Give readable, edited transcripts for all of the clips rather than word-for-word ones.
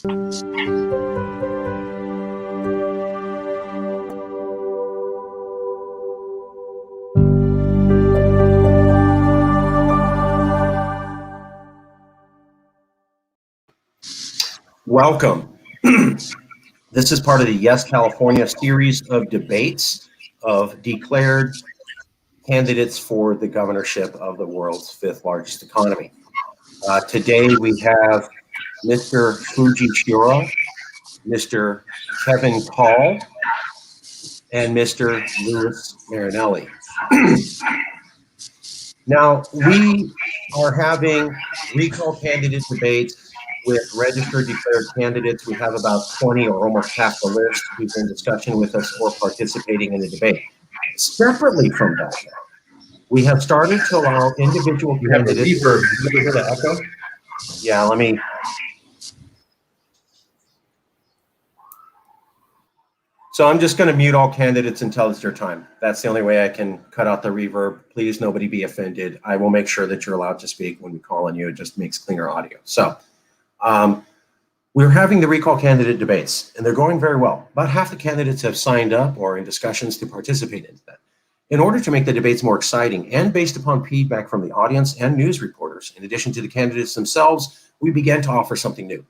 Welcome. This is part of the Yes California series of debates of declared candidates for the governorship of the world's fifth largest economy. Today we have Mr. Fuji Shioura, Mr. Kevin Call, and Mr. Louis Marinelli. Now, we are having recall candidate debates with registered declared candidates. We have about 20 or almost half the list who's in discussion with us or participating in the debate. Separately from that, we have started to allow individual candidates. You hear the echo? Yeah, let me. So I'm just going to mute all candidates until it's your time. That's the only way I can cut out the reverb. Please, nobody be offended. I will make sure that you're allowed to speak when we call on you. It just makes cleaner audio. So we're having the recall candidate debates, and they're going very well. About half the candidates have signed up or in discussions to participate in that. In order to make the debates more exciting and based upon feedback from the audience and news reporters, in addition to the candidates themselves, we began to offer something new.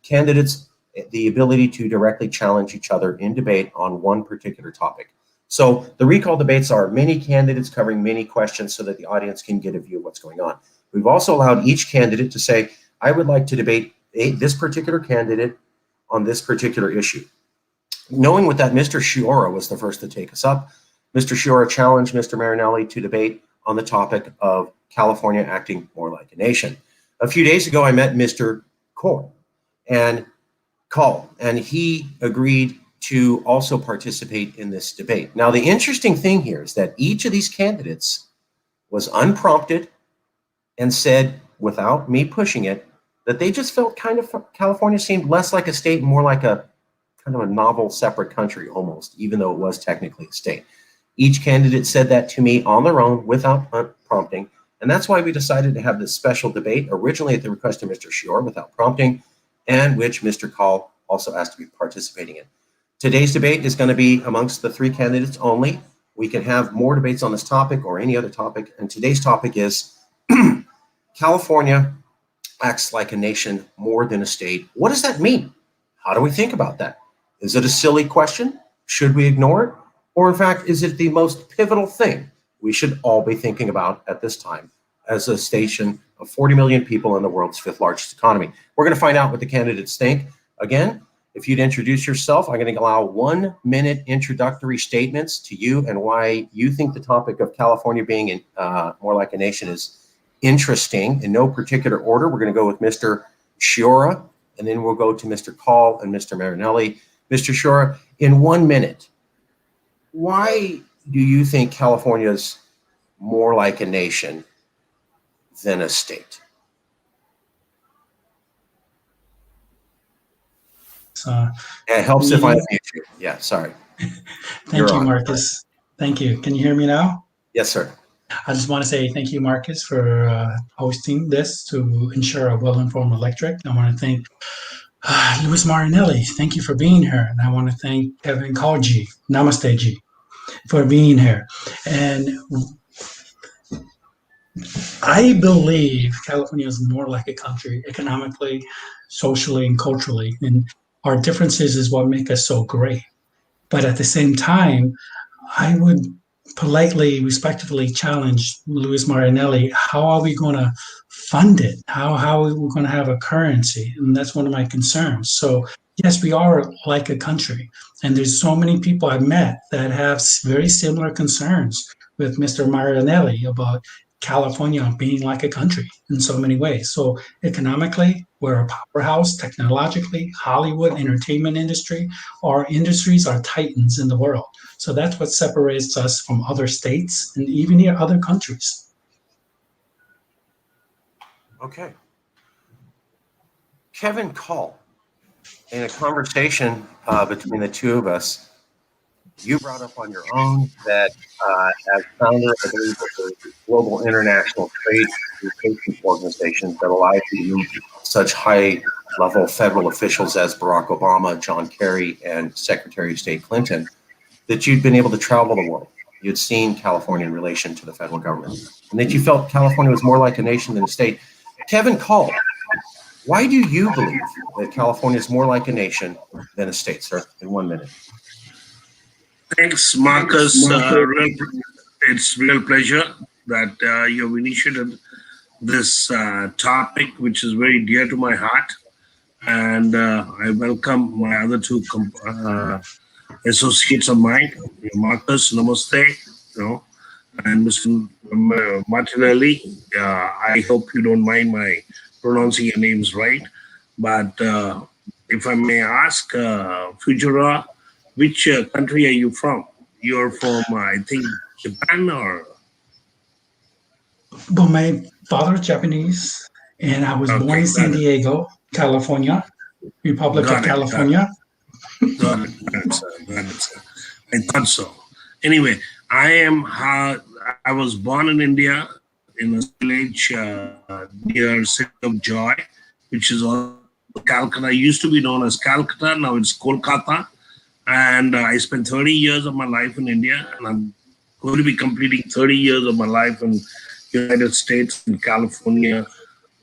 Candidates the ability to directly challenge each other in debate on one particular topic. So the recall debates are many candidates covering many questions so that the audience can get a view of what's going on. We've also allowed each candidate to say, I would like to debate this particular candidate on this particular issue. Knowing with that, Mr. Shioura was the first to take us up. Mr. Shioura challenged Mr. Marinelli to debate on the topic of California acting more like a nation. A few days ago, I met Mr. Call, and he agreed to also participate in this debate. Now, the interesting thing here is that each of these candidates was unprompted and said, without me pushing it, that they just felt kind of California seemed less like a state, more like a kind of a novel separate country almost, even though it was technically a state. Each candidate said that to me on their own without prompting, and that's why we decided to have this special debate, originally at the request of Mr. Shioura without prompting, and which Mr. Call also asked to be participating in. Today's debate is going to be amongst the three candidates only. We can have more debates on this topic or any other topic, and today's topic is California acts like a nation more than a state. What does that mean? How do we think about that? Is it a silly question? Should we ignore it? Or in fact, is it the most pivotal thing we should all be thinking about at this time as a station of 40 million people in the world's fifth largest economy? We're going to find out what the candidates think. Again, if you'd introduce yourself, I'm going to allow 1 minute introductory statements to you and why you think the topic of California being more like a nation is interesting. In no particular order, we're going to go with Mr. Shioura, and then we'll go to Mr. Call and Mr. Marinelli. Mr. Shioura, in 1 minute, why do you think California is more like a nation than a state? It helps if I mute you. Yeah, sorry. Thank you, Marcus. Thank you. Can you hear me now? Yes, sir. I just want to say thank you, Marcus, for hosting this to ensure a well-informed electorate. I want to thank Louis Marinelli. Thank you for being here. And I want to thank Kevin Call-G, Namaste G, for being here. And I believe California is more like a country economically, socially, and culturally. And our differences is what make us so great. But at the same time, I would politely, respectfully challenge Louis Marinelli. How are we going to fund it? How are we going to have a currency? And that's one of my concerns. So yes, we are like a country. And there's so many people I've met that have very similar concerns with Mr. Marinelli about California being like a country in so many ways. So economically, we're a powerhouse. Technologically, Hollywood, entertainment industry, our industries are titans in the world. So that's what separates us from other states and even other countries. Okay. Kevin Call, in a conversation between the two of us, you brought up on your own that as founder, I believe, of the Global International Trade Organization that allows you to meet such high level federal officials as Barack Obama, John Kerry, and Secretary of State Clinton, that you'd been able to travel the world. You'd seen California in relation to the federal government, and that you felt California was more like a nation than a state. Kevin Call, why do you believe that California is more like a nation than a state, sir? In 1 minute. Thanks, Marcus. It's real pleasure that you've initiated this topic, which is very dear to my heart. And I welcome my other two associates of mine, Marcus, namaste, and Mr. Martinelli. I hope you don't mind my pronouncing your names right. But if I may ask, Fujiwara, which country are you from? You're from, I think, Japan or? Well, my father is Japanese, and I was born in San Diego, California, Republic of California. Got it, sir. I thought so. Anyway, I was born in India in a village near City of Joy, which is all Calcutta. It used to be known as Calcutta, now it's Kolkata. And I spent 30 years of my life in India, and I'm going to be completing 30 years of my life in United States and California,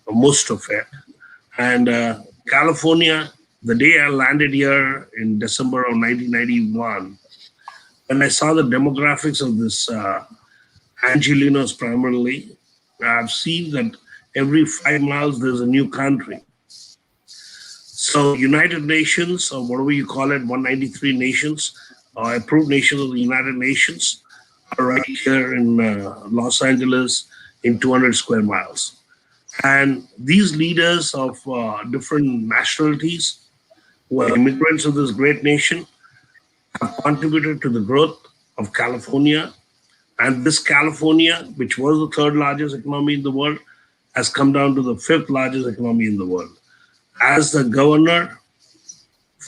most of it. And California, the day I landed here in December of 1991, when I saw the demographics of this Angelinos primarily, I've seen that every 5 miles there's a new country. So United Nations, or whatever you call it, 193 nations, or approved nations of the United Nations, are right here in Los Angeles in 200 square miles. And these leaders of different nationalities who are immigrants of this great nation have contributed to the growth of California. And this California, which was the 3rd largest economy in the world, has come down to the 5th largest economy in the world. As the governor,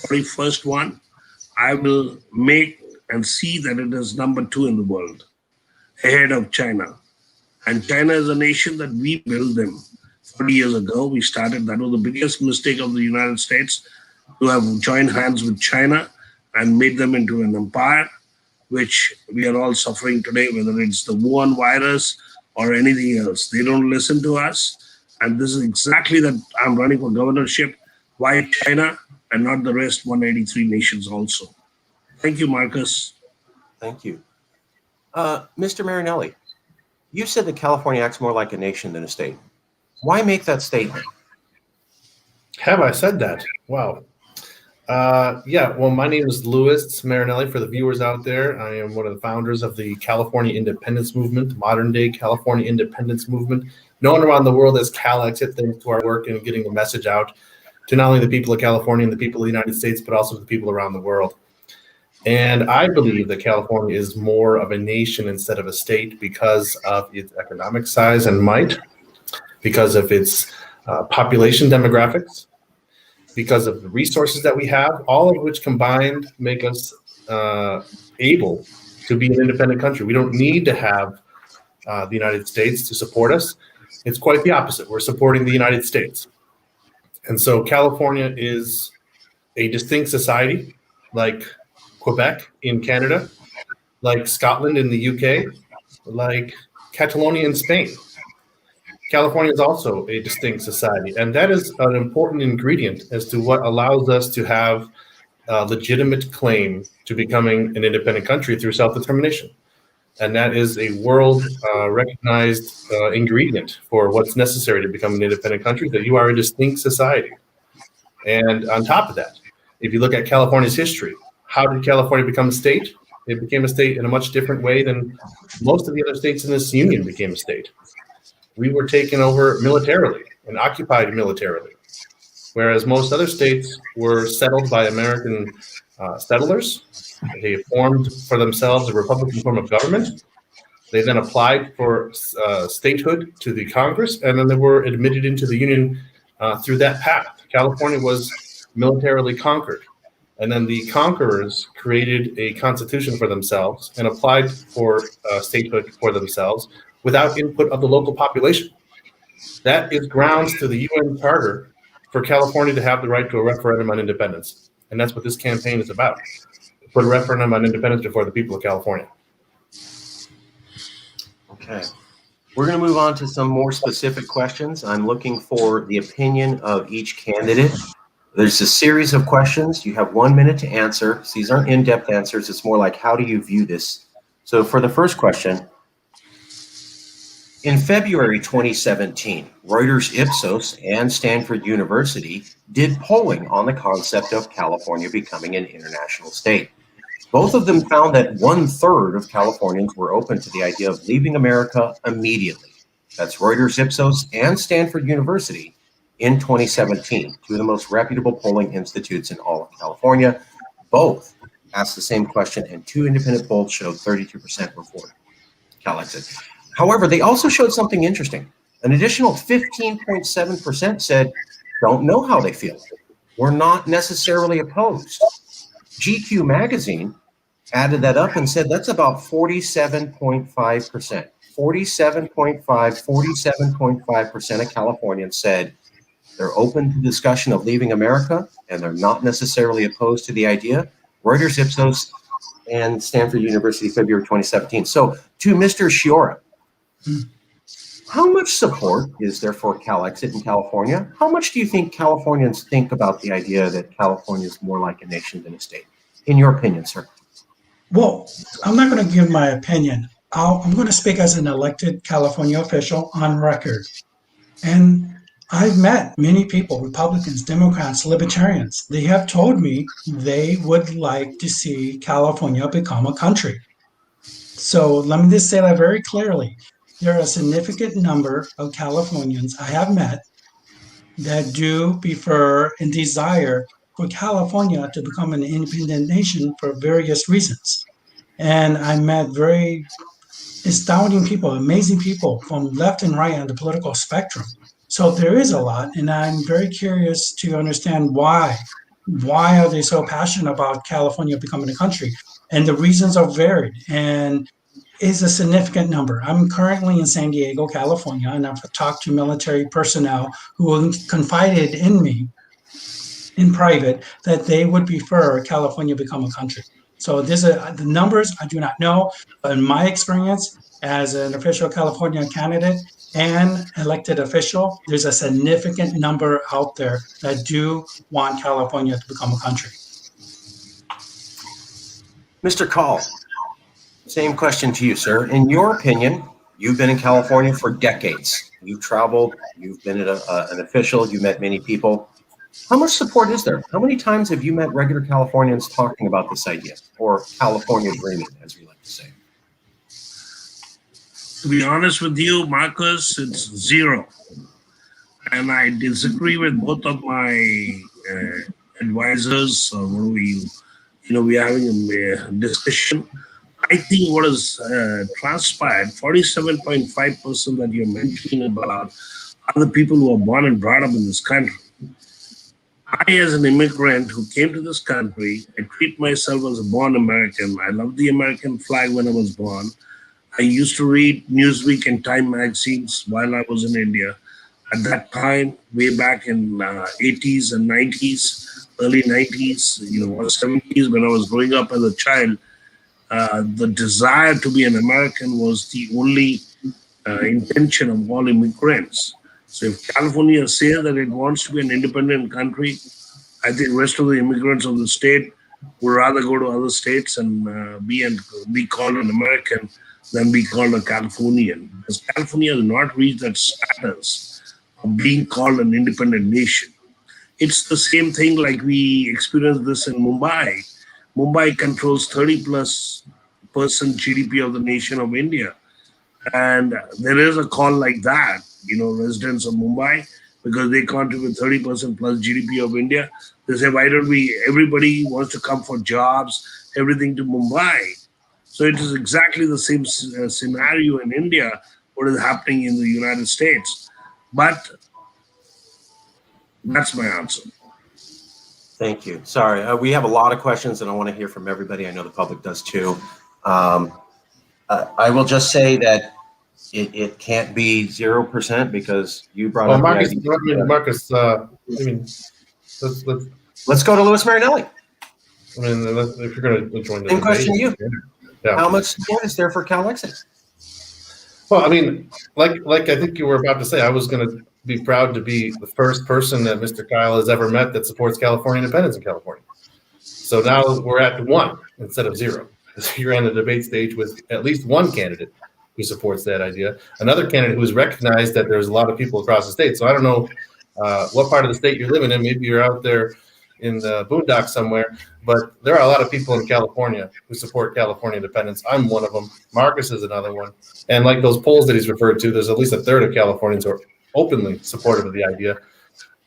41st one, I will make and see that it is number 2 in the world, ahead of China. And China is a nation that we built them 40 years ago. We started, that was the biggest mistake of the United States, to have joined hands with China and made them into an empire, which we are all suffering today, whether it's the Wuhan virus or anything else. They don't listen to us. And this is exactly that I'm running for governorship. Why China and not the rest 183 nations also? Thank you, Marcus. Thank you. Mr. Marinelli, you said that California acts more like a nation than a state. Why make that statement? Have I said that? Wow. Yeah, well, my name is Louis Marinelli. For the viewers out there, I am one of the founders of the California Independence Movement, modern-day California Independence Movement, known around the world as CalExit, thanks to our work in getting the message out to not only the people of California and the people of the United States, but also the people around the world. And I believe that California is more of a nation instead of a state because of its economic size and might, because of its population demographics, because of the resources that we have, all of which combined make us able to be an independent country. We don't need to have the United States to support us. It's quite the opposite. We're supporting the United States. And so California is a distinct society, like Quebec in Canada, like Scotland in the UK, like Catalonia in Spain. California is also a distinct society, and that is an important ingredient as to what allows us to have a legitimate claim to becoming an independent country through self-determination. And that is a world recognized ingredient for what's necessary to become an independent country, that you are a distinct society. And on top of that, if you look at California's history, how did California become a state? It became a state in a much different way than most of the other states in this union became a state. We were taken over militarily and occupied militarily, whereas most other states were settled by American settlers. They formed for themselves a Republican form of government. They then applied for statehood to the Congress, and then they were admitted into the Union through that path. California was militarily conquered, and then the conquerors created a constitution for themselves and applied for statehood for themselves without input of the local population. That is grounds to the UN Charter for California to have the right to a referendum on independence. And that's what this campaign is about. Put a referendum on independence before the people of California. Okay. We're going to move on to some more specific questions. I'm looking for the opinion of each candidate. There's a series of questions. You have 1 minute to answer. So these aren't in-depth answers. It's more like, how do you view this? So for the first question, in February 2017, Reuters Ipsos and Stanford University did polling on the concept of California becoming an international state. Both of them found that 1/3 of Californians were open to the idea of leaving America immediately. That's Reuters Ipsos and Stanford University in 2017, two of the most reputable polling institutes in all of California. Both asked the same question, and two independent polls showed 32% were for Cal exit. However, they also showed something interesting. An additional 15.7% said, don't know how they feel. We're not necessarily opposed. GQ magazine added that up and said that's about 47.5%. 47.5% of Californians said they're open to discussion of leaving America, and they're not necessarily opposed to the idea. Reuters Ipsos and Stanford University, February 2017. So to Mr. Shioura, how much support is there for Cal exit in California? How much do you think Californians think about the idea that California is more like a nation than a state? In your opinion, sir? Well, I'm not going to give my opinion. I'm going to speak as an elected California official on record. And I've met many people, Republicans, Democrats, Libertarians. They have told me they would like to see California become a country. So let me just say that very clearly. There are a significant number of Californians I have met that do prefer and desire for California to become an independent nation for various reasons. And I met very astounding people, amazing people from left and right on the political spectrum. So there is a lot, and I'm very curious to understand why. Why are they so passionate about California becoming a country? And the reasons are varied and is a significant number. I'm currently in San Diego, California, and I've talked to military personnel who confided in me in private that they would prefer California become a country. So the numbers I do not know, but in my experience as an official California candidate and elected official, there's a significant number out there that do want California to become a country. Mr. Call, same question to you, sir. In your opinion, you've been in California for decades. You've traveled, you've been an official, you've met many people. How much support is there? How many times have you met regular Californians talking about this idea, or California dreaming, as we like to say? To be honest with you, Marcus, it's zero. And I disagree with both of my advisors. We're having a discussion. I think what has transpired, 47.5% that you're mentioning about are the people who are born and brought up in this country. I, as an immigrant who came to this country, I treat myself as a born American. I love the American flag when I was born. I used to read Newsweek and Time magazines while I was in India. At that time, way back in 80s and 90s, early 90s, or 70s, when I was growing up as a child, the desire to be an American was the only intention of all immigrants. So if California says that it wants to be an independent country, I think the rest of the immigrants of the state would rather go to other states and be called an American than be called a Californian. Because California has not reached that status of being called an independent nation. It's the same thing like we experienced this in Mumbai. Mumbai controls 30+% GDP of the nation of India. And there is a call like that, residents of Mumbai, because they contribute 30% plus GDP of India. They say, why don't everybody wants to come for jobs, everything to Mumbai. So it is exactly the same scenario in India, what is happening in the United States. But that's my answer. Thank you. Sorry, we have a lot of questions and I want to hear from everybody. I know the public does too. I will just say that it can't be 0% because you brought Well, up Marcus, the idea. Let's go to Louis Marinelli. If you're going to join the Same debate, question to you. yeah. How much support is there for CalExit? Well, I mean, like I think you were about to say, I was going to be proud to be the first person that Mr. Kyle has ever met that supports California independence in California. So now we're at 1 instead of 0. You're on the debate stage with at least one candidate who supports that idea, another candidate who's recognized that there's a lot of people across the state. So I don't know what part of the state you're living in. Maybe you're out there in the boondocks somewhere, but there are a lot of people in California who support California independence. I'm one of them. Marcus is another one. And like those polls that he's referred to, there's at least a third of Californians who are openly supportive of the idea.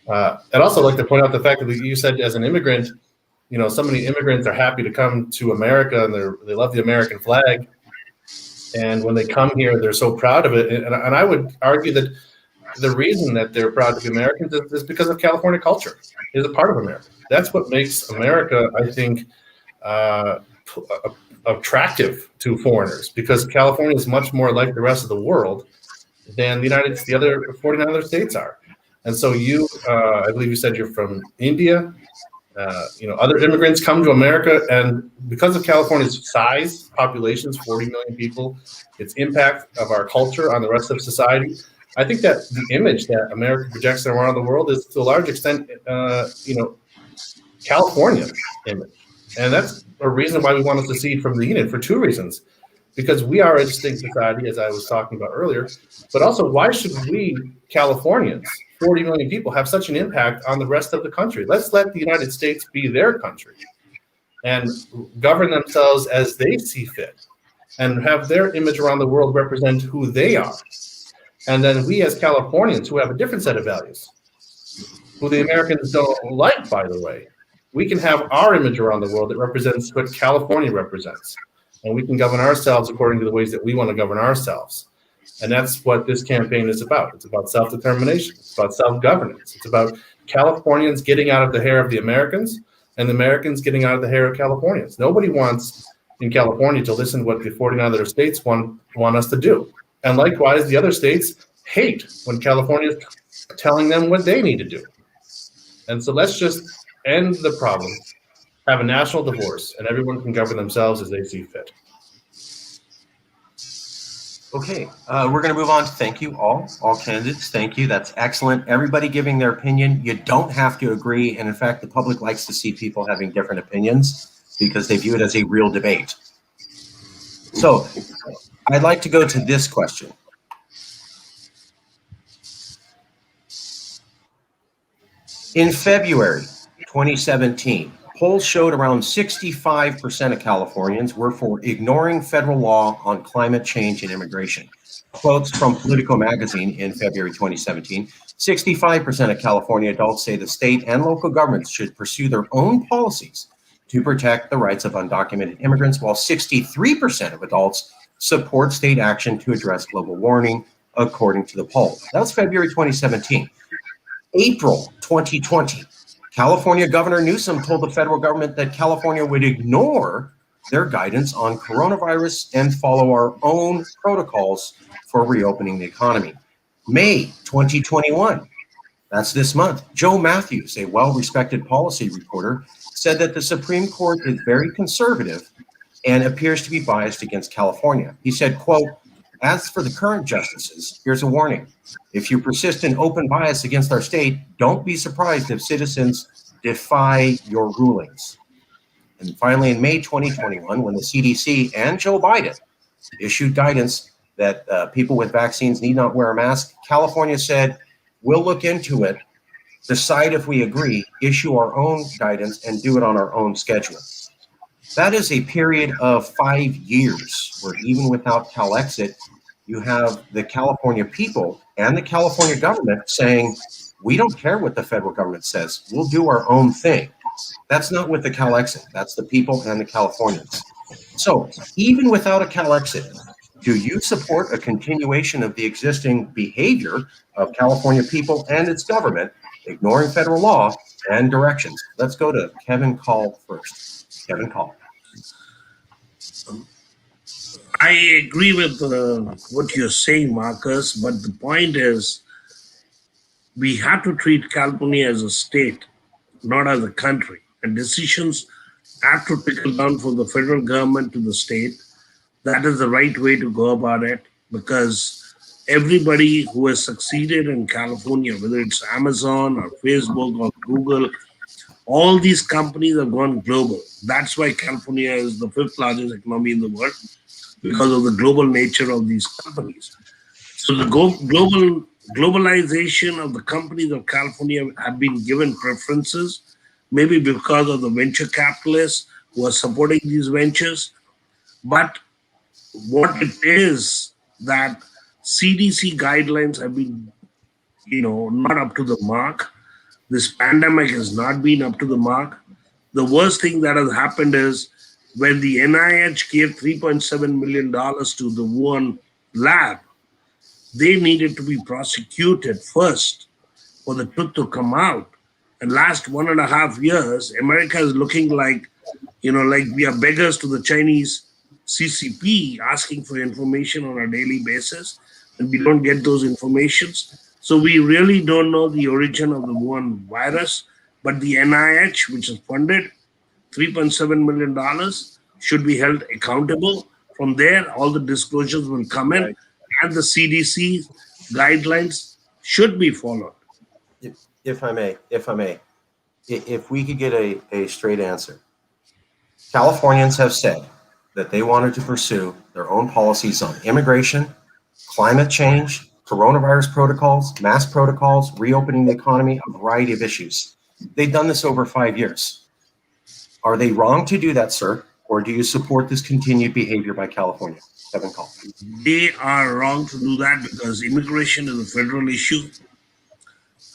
I'd also like to point out the fact that you said as an immigrant, so many immigrants are happy to come to America and they love the American flag. And when they come here, they're so proud of it. And I would argue that the reason that they're proud to be Americans is because of California culture. Is a part of America. That's what makes America, I think, attractive to foreigners, because California is much more like the rest of the world than the other 49 other states are. And so I believe you said you're from India. Other immigrants come to America, and because of California's size, population's 40 million people, its impact of our culture on the rest of society, I think that the image that America projects around the world is to a large extent, California image. And that's a reason why we want to secede from the Union, for 2 reasons. Because we are a distinct society, as I was talking about earlier, but also why should we, Californians, 40 million people, have such an impact on the rest of the country? Let's let the United States be their country and govern themselves as they see fit and have their image around the world represent who they are. And then we as Californians, who have a different set of values, who the Americans don't like, by the way, we can have our image around the world that represents what California represents. And we can govern ourselves according to the ways that we want to govern ourselves. And that's what this campaign is about. It's about self-determination. It's about self-governance. It's about Californians getting out of the hair of the Americans and the Americans getting out of the hair of Californians. Nobody wants in California to listen to what the 49 other states want us to do. And likewise, the other states hate when California is telling them what they need to do. And so let's just end the problem, have a national divorce, and everyone can govern themselves as they see fit. Okay, we're going to move on to thank you all candidates. Thank you. That's excellent. Everybody giving their opinion. You don't have to agree. And in fact, the public likes to see people having different opinions because they view it as a real debate. So I'd like to go to this question. In February 2017, polls showed around 65% of Californians were for ignoring federal law on climate change and immigration. Quotes from Politico magazine in February 2017, 65% of California adults say the state and local governments should pursue their own policies to protect the rights of undocumented immigrants, while 63% of adults support state action to address global warming, according to the poll. That was February 2017. April 2020, California Governor Newsom told the federal government that California would ignore their guidance on coronavirus and follow our own protocols for reopening the economy. May 2021, that's this month, Joe Matthews, a well-respected policy reporter, said that the Supreme Court is very conservative and appears to be biased against California. He said, quote, "As for the current justices, here's a warning. If you persist in open bias against our state, don't be surprised if citizens defy your rulings." And finally, in May 2021, when the CDC and Joe Biden issued guidance that people with vaccines need not wear a mask, California said, "We'll look into it, decide if we agree, issue our own guidance, and do it on our own schedule." That is a period of 5 years where even without CalExit, you have the California people and the California government saying, we don't care what the federal government says. We'll do our own thing. That's not with the CalExit. That's the people and the Californians. So even without a CalExit, do you support a continuation of the existing behavior of California people and its government, ignoring federal law and directions? Let's go to Kevin Call first. Kevin Call. I agree with what you're saying, Marcus, but the point is we have to treat California as a state, not as a country. And decisions have to trickle down from the federal government to the state. That is the right way to go about it because everybody who has succeeded in California, whether it's Amazon or Facebook or Google, all these companies have gone global. That's why California is the fifth largest economy in the world because of the global nature of these companies. So the globalization of the companies of California have been given preferences, maybe because of the venture capitalists who are supporting these ventures. But what it is that CDC guidelines have been, not up to the mark. This pandemic has not been up to the mark. The worst thing that has happened is when the NIH gave $3.7 million to the Wuhan lab, they needed to be prosecuted first for the truth to come out. And last 1.5 years, America is looking like, like we are beggars to the Chinese CCP asking for information on a daily basis, and we don't get those informations. So we really don't know the origin of the Wuhan virus, but the NIH, which is funded $3.7 million, should be held accountable. From there, all the disclosures will come in, and the CDC guidelines should be followed. If I may, if we could get a straight answer. Californians have said that they wanted to pursue their own policies on immigration, climate change, coronavirus protocols, mask protocols, reopening the economy, a variety of issues. They've done this over 5 years. Are they wrong to do that, sir? Or do you support this continued behavior by California? Kevin Call. They are wrong to do that because immigration is a federal issue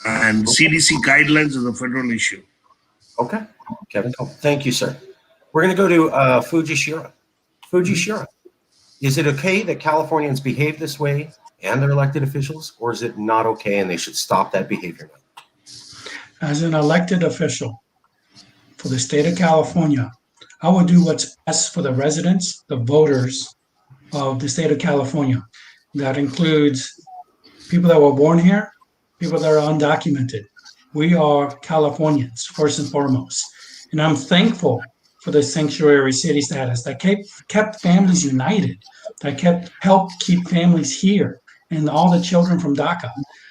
and CDC guidelines is a federal issue. Okay, Kevin Call. Thank you, sir. We're going to go to Fuji Shioura. Fuji Shioura, is it okay that Californians behave this way and their elected officials, or is it not okay and they should stop that behavior now? As an elected official for the state of California, I will do what's best for the residents, the voters of the state of California. That includes people that were born here, people that are undocumented. We are Californians, first and foremost. And I'm thankful for the sanctuary city status that kept families united, that helped keep families here and all the children from DACA.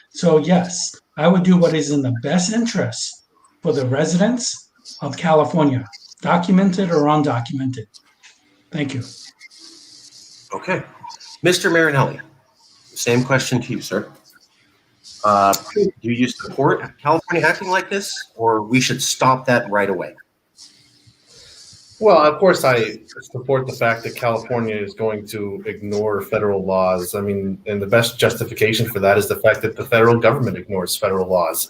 So yes, I would do what is in the best interest for the residents of California, documented or undocumented. Thank you. Okay. Mr. Marinelli, same question to you, sir. Do you support California acting like this, or we should stop that right away? Well, of course, I support the fact that California is going to ignore federal laws. I mean, and the best justification for that is the fact that the federal government ignores federal laws.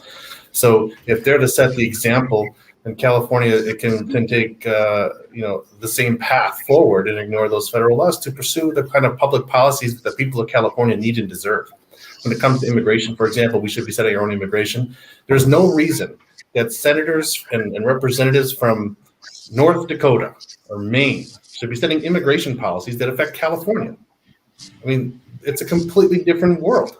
So if they're to set the example, in California, it can take the same path forward and ignore those federal laws to pursue the kind of public policies that the people of California need and deserve. When it comes to immigration, for example, we should be setting our own immigration. There's no reason that senators and representatives from North Dakota or Maine should be setting immigration policies that affect California. I mean, it's a completely different world.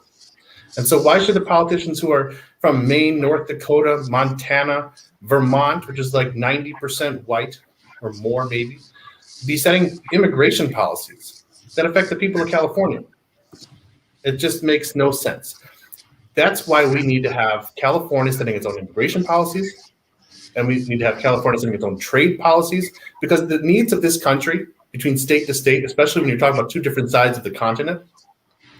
And so why should the politicians who are from Maine, North Dakota, Montana, Vermont, which is like 90% white or more maybe, be setting immigration policies that affect the people of California? It just makes no sense. That's why we need to have California setting its own immigration policies, and we need to have California setting its own trade policies, because the needs of this country between state to state, especially when you're talking about two different sides of the continent,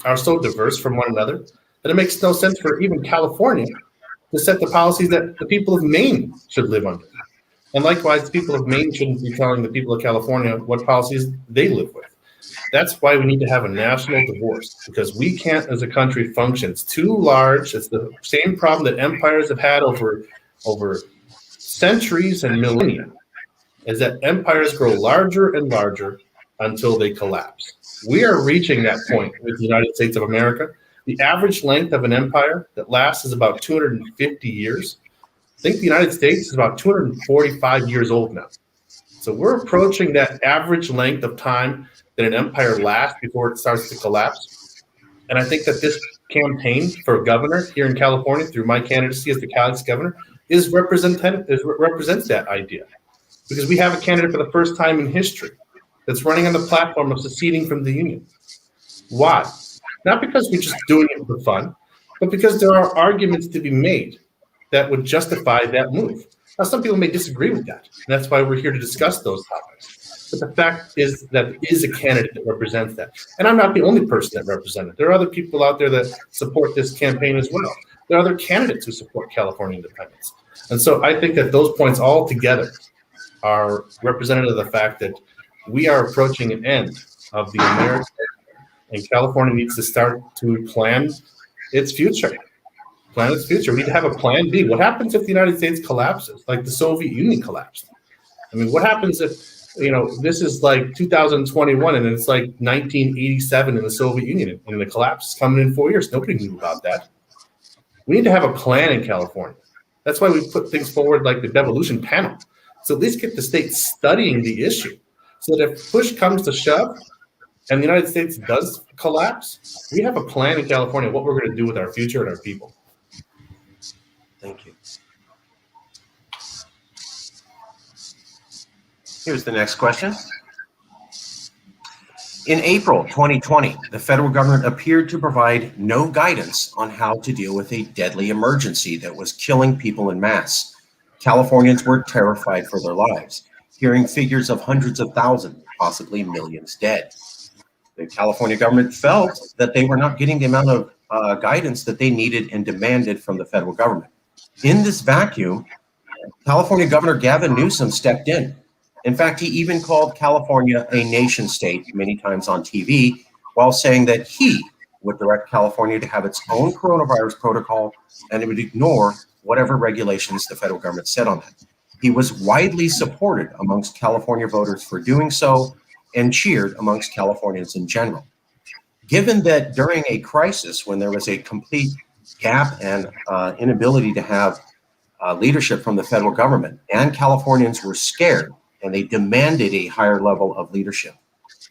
are so diverse from one another that it makes no sense for even California to set the policies that the people of Maine should live under. And likewise, the people of Maine shouldn't be telling the people of California what policies they live with. That's why we need to have a national divorce, because we can't, as a country, function. It's too large. It's the same problem that empires have had over centuries and millennia, is that empires grow larger and larger until they collapse. We are reaching that point with the United States of America. The average length of an empire that lasts is about 250 years. I think the United States is about 245 years old now. So we're approaching that average length of time that an empire lasts before it starts to collapse. And I think that this campaign for governor here in California through my candidacy as the Cali's governor represents that idea. Because we have a candidate for the first time in history that's running on the platform of seceding from the Union. Why? Not because we're just doing it for fun, but because there are arguments to be made that would justify that move. Now, some people may disagree with that, and that's why we're here to discuss those topics. But the fact is that there is a candidate that represents that. And I'm not the only person that represents it. There are other people out there that support this campaign as well. There are other candidates who support California independence. And so I think that those points all together are representative of the fact that we are approaching an end of the American era, and California needs to start to plan its future. Plan its future. We need to have a plan B. What happens if the United States collapses, like the Soviet Union collapsed? I mean, what happens if, this is like 2021 and it's like 1987 in the Soviet Union and the collapse is coming in 4 years? Nobody knew about that. We need to have a plan in California. That's why we put things forward like the devolution panel. So at least get the state studying the issue so that if push comes to shove and the United States does collapse, we have a plan in California what we're going to do with our future and our people. Thank you. Here's the next question. In April 2020, the federal government appeared to provide no guidance on how to deal with a deadly emergency that was killing people en masse. Californians were terrified for their lives, hearing figures of hundreds of thousands, possibly millions dead. The California government felt that they were not getting the amount of guidance that they needed and demanded from the federal government. In this vacuum, California Governor Gavin Newsom stepped in. In fact, he even called California a nation state many times on TV, while saying that he would direct California to have its own coronavirus protocol and it would ignore whatever regulations the federal government set on it. He was widely supported amongst California voters for doing so and cheered amongst Californians in general. Given that during a crisis when there was a complete gap and inability to have leadership from the federal government, and Californians were scared and they demanded a higher level of leadership.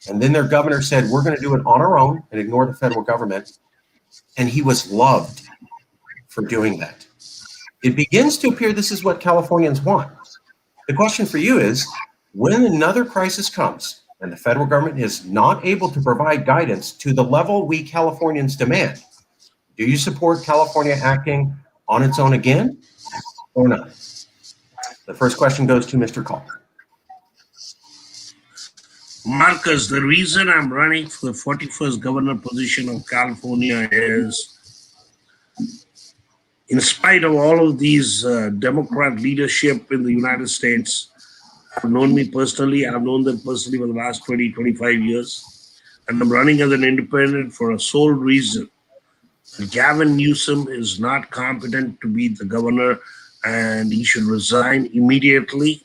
And then their governor said, we're going to do it on our own and ignore the federal government. And he was loved for doing that. It begins to appear this is what Californians want. The question for you is, when another crisis comes and the federal government is not able to provide guidance to the level we Californians demand, do you support California acting on its own again or not? The first question goes to Mr. Call. Marcus, the reason I'm running for the 41st governor position of California is, in spite of all of these Democrat leadership in the United States, have known me personally. I've known them personally for the last 20, 25 years. And I'm running as an independent for a sole reason. Gavin Newsom is not competent to be the governor and he should resign immediately.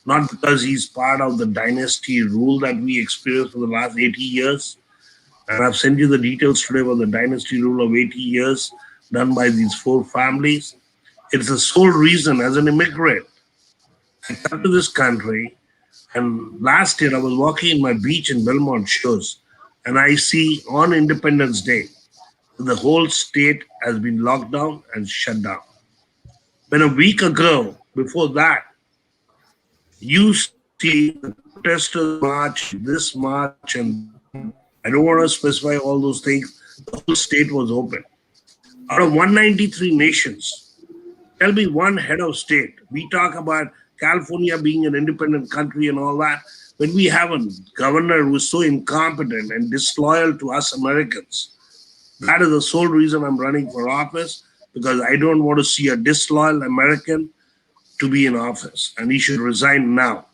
Not because he's part of the dynasty rule that we experienced for the last 80 years. And I've sent you the details today about the dynasty rule of 80 years done by these four families. It's the sole reason as an immigrant. I come to this country, and last year I was walking in my beach in Belmont Shores, and I see on Independence Day, the whole state has been locked down and shut down. When a week ago, before that, you see the protesters march, this march, and I don't want to specify all those things. The whole state was open. Out of 193 nations, tell me one head of state. We talk about California being an independent country and all that. When we have a governor who is so incompetent and disloyal to us Americans, that is the sole reason I'm running for office, because I don't want to see a disloyal American to be in office, and he should resign now.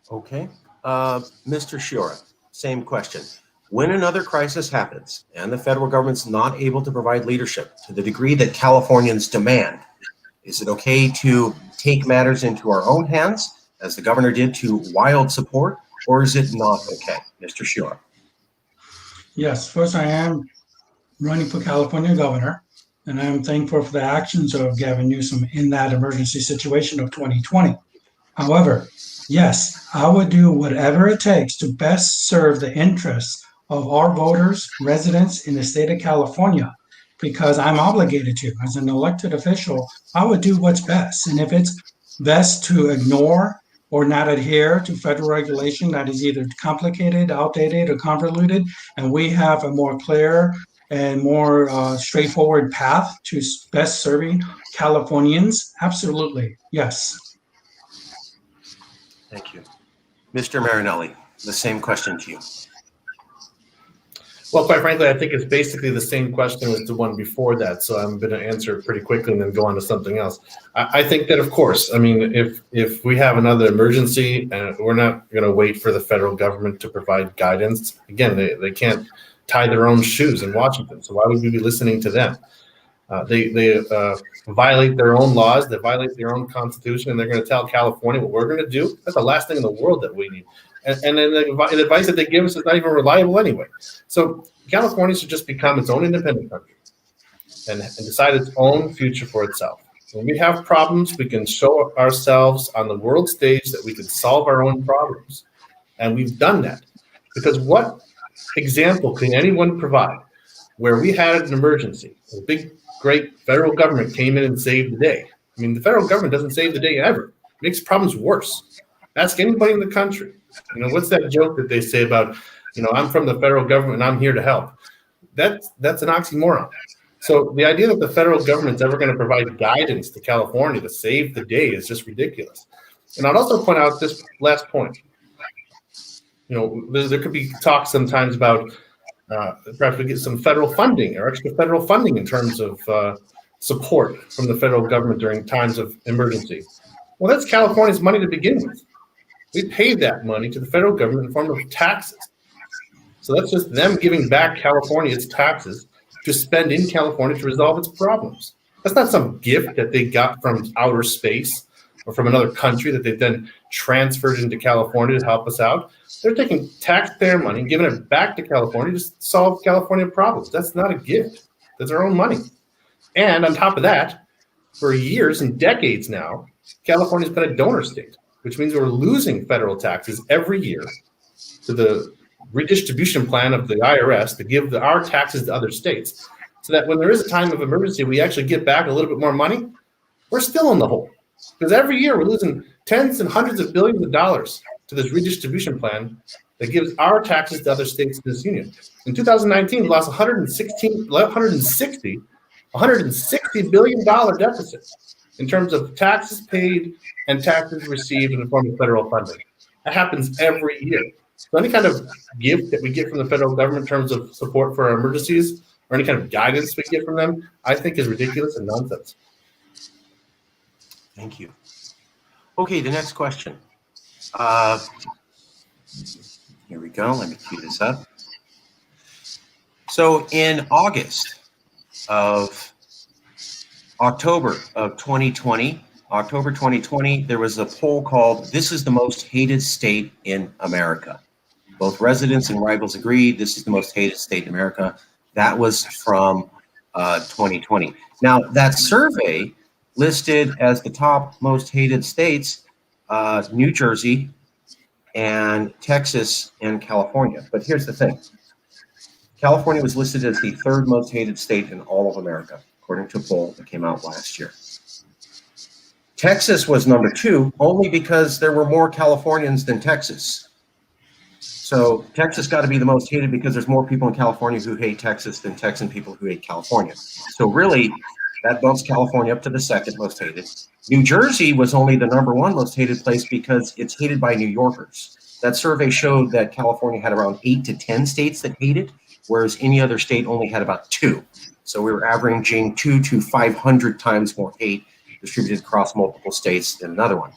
Okay. Mr. Shioura, same question. When another crisis happens and the federal government's not able to provide leadership to the degree that Californians demand, is it okay to take matters into our own hands, as the governor did, to wild support, or is it not okay? Mr. Shioura. Yes, first I am running for California governor, and I am thankful for the actions of Gavin Newsom in that emergency situation of 2020. However, yes, I would do whatever it takes to best serve the interests of our voters, residents in the state of California, because I'm obligated to. As an elected official, I would do what's best. And if it's best to ignore or not adhere to federal regulation that is either complicated, outdated, or convoluted, and we have a more clear and more straightforward path to best serving Californians, absolutely, yes. Thank you. Mr. Marinelli, the same question to you. Well, quite frankly, I think it's basically the same question as the one before that. So I'm going to answer it pretty quickly and then go on to something else. I think that, of course, I mean, if we have another emergency, we're not going to wait for the federal government to provide guidance. Again, they can't tie their own shoes in Washington. So why would we be listening to them? They violate their own laws, they violate their own constitution, and they're going to tell California what we're going to do. That's the last thing in the world that we need. And then the advice that they give us is not even reliable anyway. So California should just become its own independent country and decide its own future for itself. When we have problems, we can show ourselves on the world stage that we can solve our own problems. And we've done that. Because what example can anyone provide where we had an emergency, a big, great federal government came in and saved the day? I mean, the federal government doesn't save the day ever. It makes problems worse. Ask anybody in the country. You know, what's that joke that they say about, you know, I'm from the federal government and I'm here to help? That's an oxymoron. So the idea that the federal government's ever going to provide guidance to California to save the day is just ridiculous. And I'd also point out this last point. You know, there could be talk sometimes about perhaps we get some federal funding or extra federal funding in terms of support from the federal government during times of emergency. Well, that's California's money to begin with. We pay that money to the federal government in the form of taxes. So that's just them giving back California its taxes to spend in California to resolve its problems. That's not some gift that they got from outer space or from another country that they then transferred into California to help us out. They're taking taxpayer money and giving it back to California to solve California problems. That's not a gift. That's our own money. And on top of that, for years and decades now, California's been a donor state, which means we're losing federal taxes every year to the redistribution plan of the IRS to give our taxes to other states, so that when there is a time of emergency, we actually get back a little bit more money. We're still in the hole because every year we're losing tens and hundreds of billions of dollars to this redistribution plan that gives our taxes to other states in this union. In 2019, we lost $160 billion deficit in terms of taxes paid and taxes received in the form of federal funding. That happens every year. So any kind of gift that we get from the federal government in terms of support for our emergencies or any kind of guidance we get from them, I think is ridiculous and nonsense. Thank you. Okay, the next question. Here we go. Let me cue this up. So in October of 2020, there was a poll called "This is the most hated state in America." Both residents and rivals agreed this is the most hated state in America. That was from 2020. Now, that survey listed as the top most hated states New Jersey and Texas and California. But here's the thing. California was listed as the third most hated state in all of America, according to a poll that came out last year. Texas was number 2, only because there were more Californians than Texas. So Texas got to be the most hated because there's more people in California who hate Texas than Texan people who hate California. So really, that bumps California up to the second most hated. New Jersey was only the number 1 most hated place because it's hated by New Yorkers. That survey showed that California had around 8 to 10 states that hated, whereas any other state only had about 2. So we were averaging 2 to 500 times more hate distributed across multiple states than another one.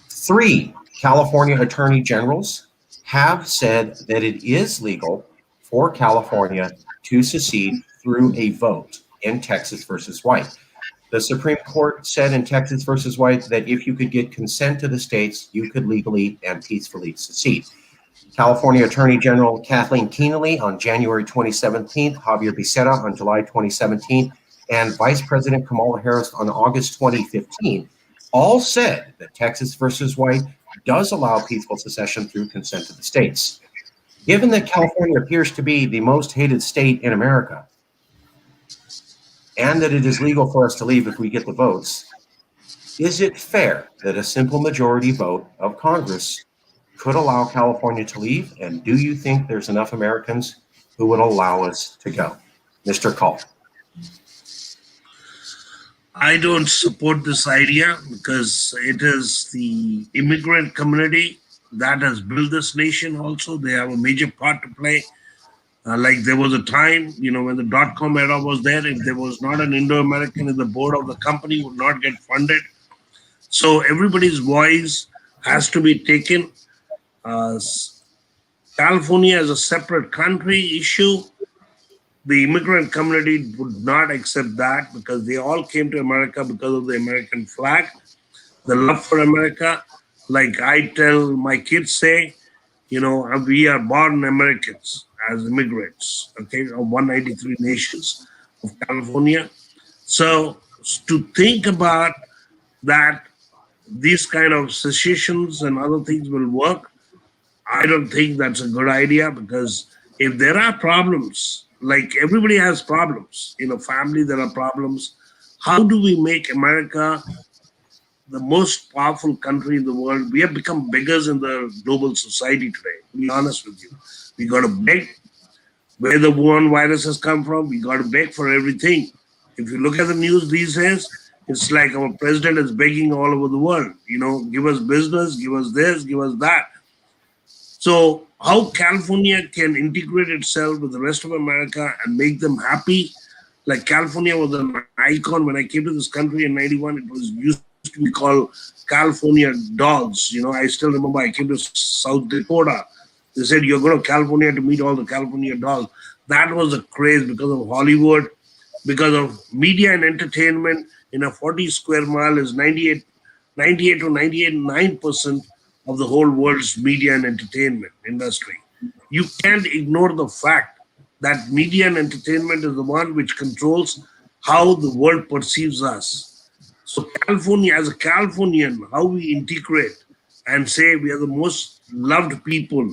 3 California attorney generals have said that it is legal for California to secede through a vote in Texas versus White. The Supreme Court said in Texas versus White that if you could get consent to the states, you could legally and peacefully secede. California Attorney General Kathleen Kennelly on January 2017, Javier Becerra on July 2017, and Vice President Kamala Harris on August 2015 all said that Texas versus White does allow peaceful secession through consent of the states. Given that California appears to be the most hated state in America, and that it is legal for us to leave if we get the votes, is it fair that a simple majority vote of Congress could allow California to leave? And do you think there's enough Americans who would allow us to go? Mr. Call. I don't support this idea because it is the immigrant community that has built this nation also. They have a major part to play. Like there was a time, when the dot-com era was there, if there was not an Indo-American in the board of the company, would not get funded. So everybody's voice has to be taken. California as a separate country issue, the immigrant community would not accept that because they all came to America because of the American flag, the love for America. Like I tell my kids, say, we are born Americans as immigrants, okay, of 193 nations of California. So to think about that, these kind of secessions and other things will work, I don't think that's a good idea, because if there are problems, like everybody has problems, family, there are problems. How do we make America the most powerful country in the world? We have become beggars in the global society today, to be honest with you. We got to beg where the Wuhan virus has come from. We got to beg for everything. If you look at the news these days, it's like our president is begging all over the world, give us business, give us this, give us that. So how California can integrate itself with the rest of America and make them happy? Like California was an icon. When I came to this country in 91, it was used to be called California Dolls. I still remember I came to South Dakota. They said, you're going to California to meet all the California dolls. That was a craze because of Hollywood, because of media and entertainment. In a 40 square mile is 98 to 98.9% of the whole world's media and entertainment industry. You can't ignore the fact that media and entertainment is the one which controls how the world perceives us. So California, as a Californian, how we integrate and say we are the most loved people,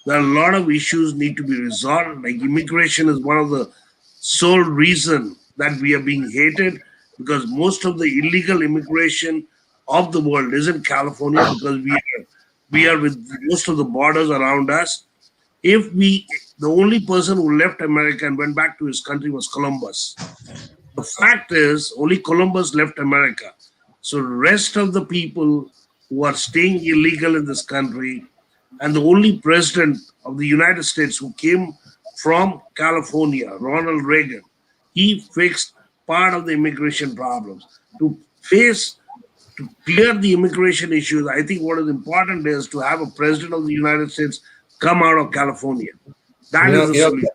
there are a lot of issues need to be resolved. Like immigration is one of the sole reason that we are being hated, because most of the illegal immigration of the world is in California, because we are with most of the borders around us. The only person who left America and went back to his country was Columbus. The fact is, only Columbus left America. So the rest of the people who are staying illegal in this country, and the only president of the United States who came from California, Ronald Reagan, he fixed part of the immigration problems. To clear the immigration issues, I think what is important is to have a president of the United States come out of California. That is the solution.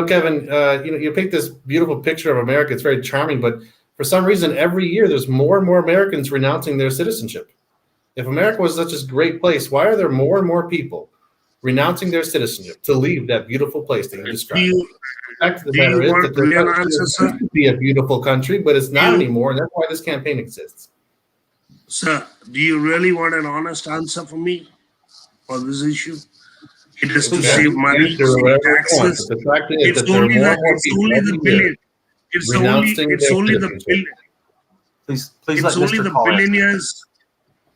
Kevin, you picked this beautiful picture of America. It's very charming, but for some reason, every year there's more and more Americans renouncing their citizenship. If America was such a great place, why are there more and more people renouncing their citizenship to leave that beautiful place that you described? The fact of the matter is that there used to be a beautiful country, but it's not anymore, and that's why this campaign exists. Sir, do you really want an honest answer from me for this issue? It is to save money, save taxes. It's only the billion. It's only the billion.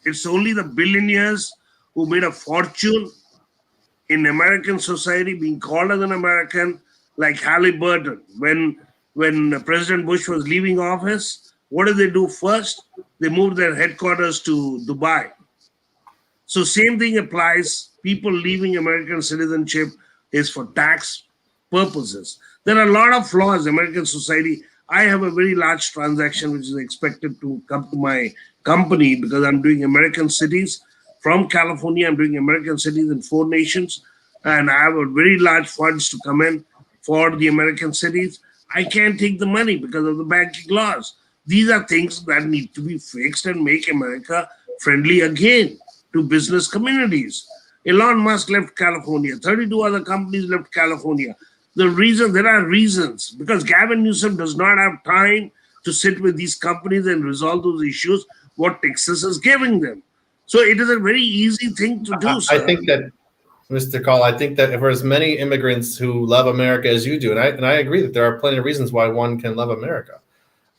It's only the billionaires who made a fortune in American society being called as an American, like Halliburton. When President Bush was leaving office, what did they do first? They moved their headquarters to Dubai. So same thing applies. People leaving American citizenship is for tax purposes. There are a lot of flaws in American society. I have a very large transaction which is expected to come to my company because I'm doing American cities. From California, I'm doing American cities in 4 nations. And I have a very large funds to come in for the American cities. I can't take the money because of the banking laws. These are things that need to be fixed and make America friendly again to business communities. Elon Musk left California. 32 other companies left California. There are reasons, because Gavin Newsom does not have time to sit with these companies and resolve those issues. what Texas is giving them. So it is a very easy thing to do, sir. I think that, Mr. Call, I think that if there's many immigrants who love America as you do, and I agree that there are plenty of reasons why one can love America.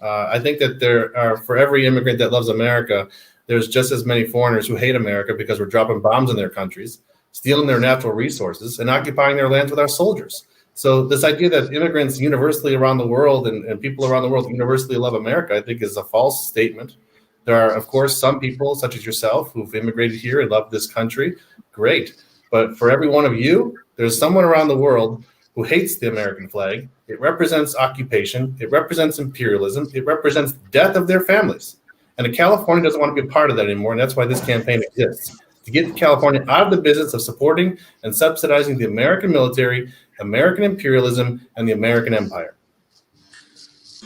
I think that there are, for every immigrant that loves America, there's just as many foreigners who hate America because we're dropping bombs in their countries, stealing their natural resources, and occupying their lands with our soldiers. So this idea that immigrants universally around the world and people around the world universally love America, I think is a false statement. There are, of course, some people such as yourself who've immigrated here and love this country. Great. But for every one of you, there's someone around the world who hates the American flag. It represents occupation. It represents imperialism. It represents death of their families. And California doesn't want to be a part of that anymore. And that's why this campaign exists, to get California out of the business of supporting and subsidizing the American military, American imperialism, and the American empire.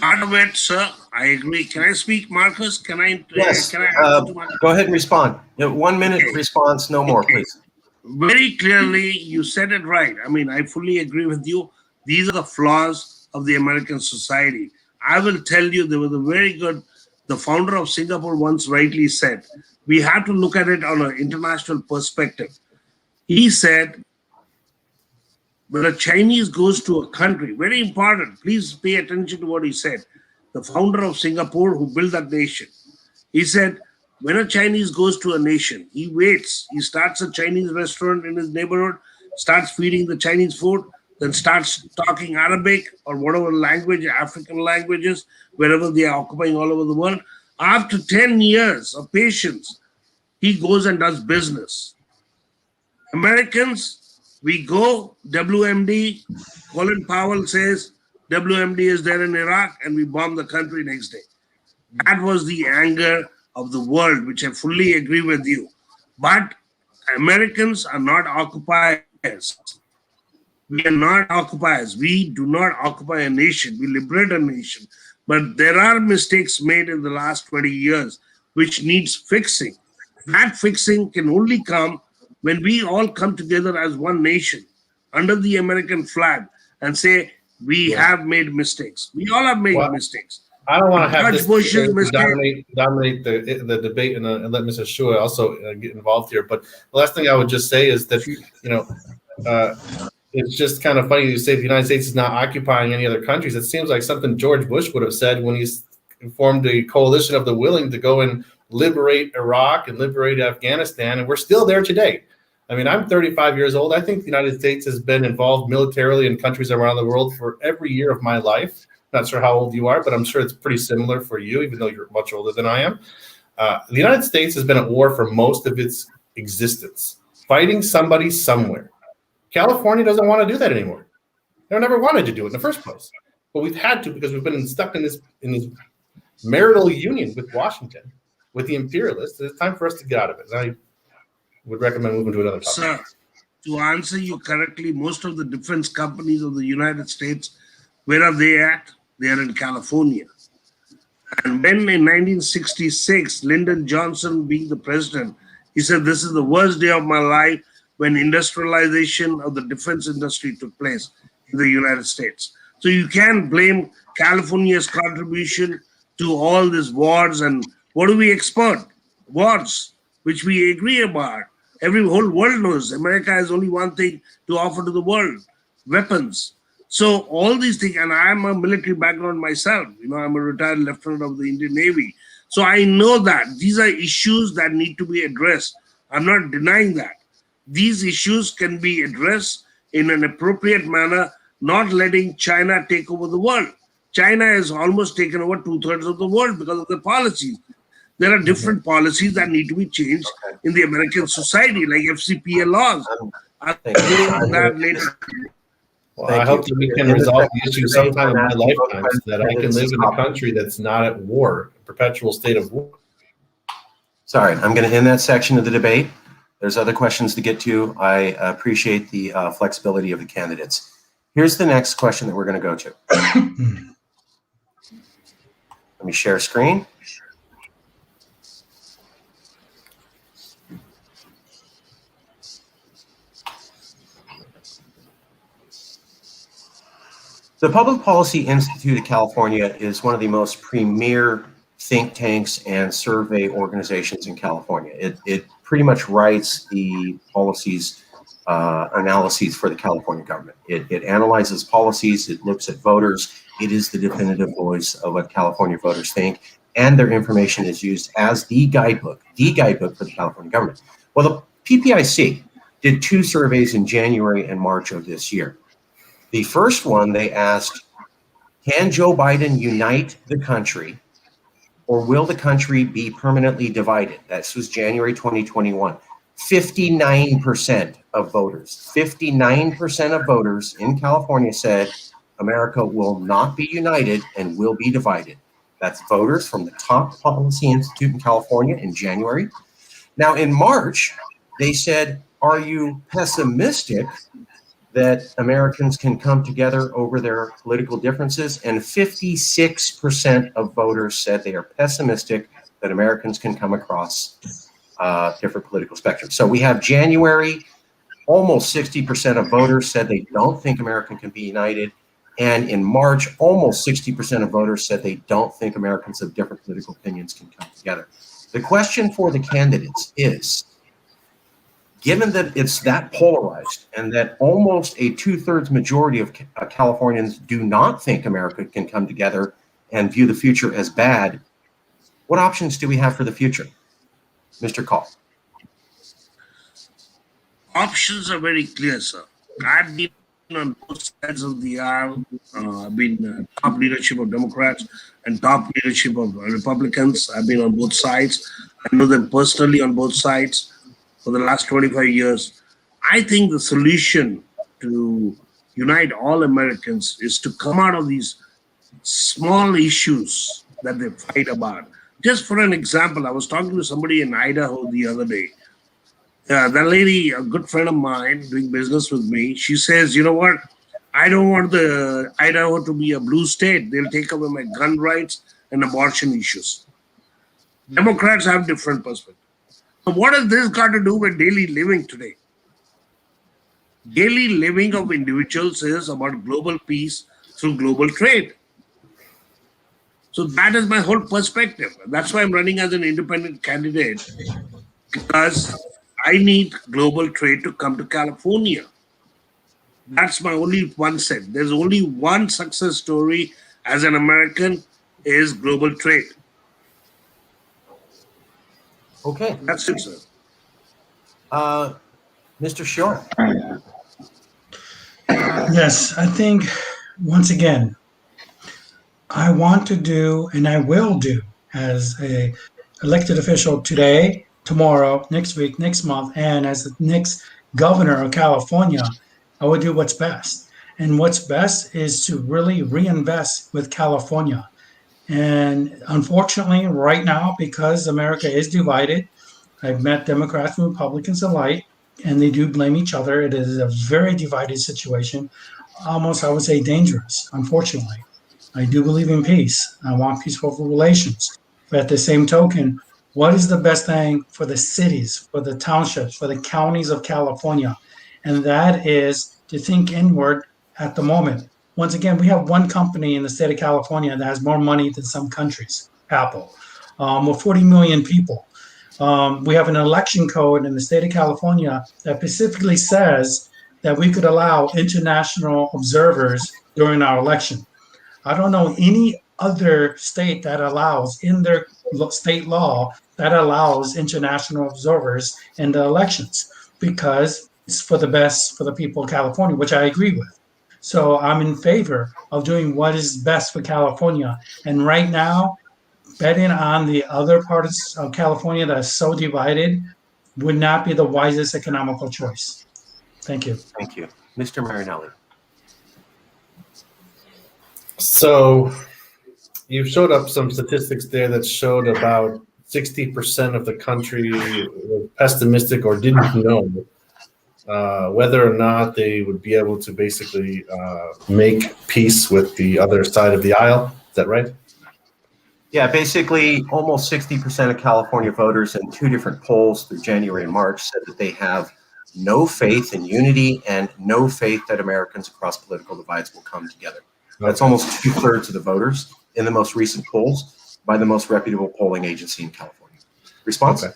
Part of it, sir, I agree. Can I speak, Marcus? Can I? Yes. Can I Go ahead and respond. 1 minute response, no more, please. Very clearly, you said it right. I mean, I fully agree with you. These are the flaws of the American society. I will tell you, there was a very good, the founder of Singapore once rightly said, we have to look at it on an international perspective. He said, when a Chinese goes to a country, very important, please pay attention to what he said. The founder of Singapore who built that nation, he said, when a Chinese goes to a nation, he waits. He starts a Chinese restaurant in his neighborhood, starts feeding the Chinese food, then starts talking Arabic or whatever language, African languages, wherever they are occupying all over the world. After 10 years of patience, he goes and does business. Americans, we go, WMD, Colin Powell says WMD is there in Iraq, and we bomb the country next day. That was the anger of the world, which I fully agree with you. But Americans are not occupiers. We are not occupiers. We do not occupy a nation. We liberate a nation. But there are mistakes made in the last 20 years which needs fixing. That fixing can only come when we all come together as one nation under the American flag and say, we have made mistakes. We all have made mistakes. I don't want to have Judge this Bush's dominate the debate and let Mrs. Shioura also get involved here. But the last thing I would just say is that, it's just kind of funny you say the United States is not occupying any other countries. It seems like something George Bush would have said when he formed a coalition of the willing to go and liberate Iraq and liberate Afghanistan, and we're still there today. I mean, I'm 35 years old. I think the United States has been involved militarily in countries around the world for every year of my life. Not sure how old you are, but I'm sure it's pretty similar for you, even though you're much older than I am. The United States has been at war for most of its existence, fighting somebody somewhere. California doesn't want to do that anymore. They never wanted to do it in the first place, but we've had to because we've been stuck in this marital union with Washington, with the imperialists. It's time for us to get out of it. And I would recommend moving to another topic. Sir, to answer you correctly, most of the defense companies of the United States, where are they at? They are in California. And when in 1966, Lyndon Johnson being the president, he said, this is the worst day of my life when industrialization of the defense industry took place in the United States. So you can't blame California's contribution to all these wars. And what do we export? Wars, which we agree about. Every whole world knows America has only one thing to offer to the world, weapons. So all these things, and I'm a military background myself, I'm a retired lieutenant of the Indian Navy. So I know that these are issues that need to be addressed. I'm not denying that. These issues can be addressed in an appropriate manner, not letting China take over the world. China has almost taken over 2/3 of the world because of the policies. There are different policies that need to be changed in the American society, like FCPA laws. I'll do that later. Well, I hope that we can resolve the issue sometime in my lifetime so that I can live in a country that's not at war, a perpetual state of war. Sorry, I'm going to end that section of the debate. There's other questions to get to. I appreciate the flexibility of the candidates. Here's the next question that we're going to go to. Let me share screen. The Public Policy Institute of California is one of the most premier think tanks and survey organizations in California. It pretty much writes the policies, analyses for the California government. It analyzes policies, it looks at voters, it is the definitive voice of what California voters think, and their information is used as the guidebook for the California government. Well, the PPIC did 2 surveys in January and March of this year. The first one, they asked, can Joe Biden unite the country, or will the country be permanently divided? That was January 2021. 59% of voters, 59% of voters in California said America will not be united and will be divided. That's voters from the top policy institute in California in January. Now in March, they said, are you pessimistic that Americans can come together over their political differences? And 56% of voters said they are pessimistic that Americans can come across different political spectrums. So we have January, almost 60% of voters said they don't think America can be united. And in March, almost 60% of voters said they don't think Americans of different political opinions can come together. The question for the candidates is, given that it's that polarized and that almost a 2/3 majority of Californians do not think America can come together and view the future as bad, what options do we have for the future? Mr. Call. Options are very clear, sir. I've been on both sides of the aisle. I've been top leadership of Democrats and top leadership of Republicans. I've been on both sides. I know them personally on both sides for the last 25 years. I think the solution to unite all Americans is to come out of these small issues that they fight about. Just for an example, I was talking to somebody in Idaho the other day. That lady, a good friend of mine doing business with me, she says, you know what? I don't want the Idaho to be a blue state. They'll take away my gun rights and abortion issues. Democrats have different perspectives. So what has this got to do with daily living today? Daily living of individuals is about global peace through global trade. So that is my whole perspective. That's why I'm running as an independent candidate, because I need global trade to come to California. That's my only one set. There's only one success story as an American is global trade. Okay. That's it, sir. Mr. Shioura. Yes, I think, once again, I want to do, and I will do, as a elected official today, tomorrow, next week, next month, and as the next governor of California, I will do what's best. And what's best is to really reinvest with California. And unfortunately, right now, because America is divided, I've met Democrats and Republicans alike, and they do blame each other. It is a very divided situation, almost, I would say, dangerous, unfortunately. I do believe in peace. I want peaceful relations. But at the same token, what is the best thing for the cities, for the townships, for the counties of California? And that is to think inward at the moment. Once again, we have one company in the state of California that has more money than some countries, Apple. We're 40 million people. We have an election code in the state of California that specifically says that we could allow international observers during our election. I don't know any other state that allows, in their state law, that allows international observers in the elections, because it's for the best for the people of California, which I agree with. So I'm in favor of doing what is best for California. And right now, betting on the other parts of California that are so divided would not be the wisest economical choice. Thank you. Thank you. Mr. Marinelli. So you showed up some statistics there that showed about 60% of the country was pessimistic or didn't know whether or not they would be able to basically make peace with the other side of the aisle. Is that right? Yeah, basically almost 60% of California voters in 2 different polls through January and March said that they have no faith in unity and no faith that Americans across political divides will come together. That's almost 2/3 of the voters in the most recent polls. by the most reputable polling agency in California. Response? Okay.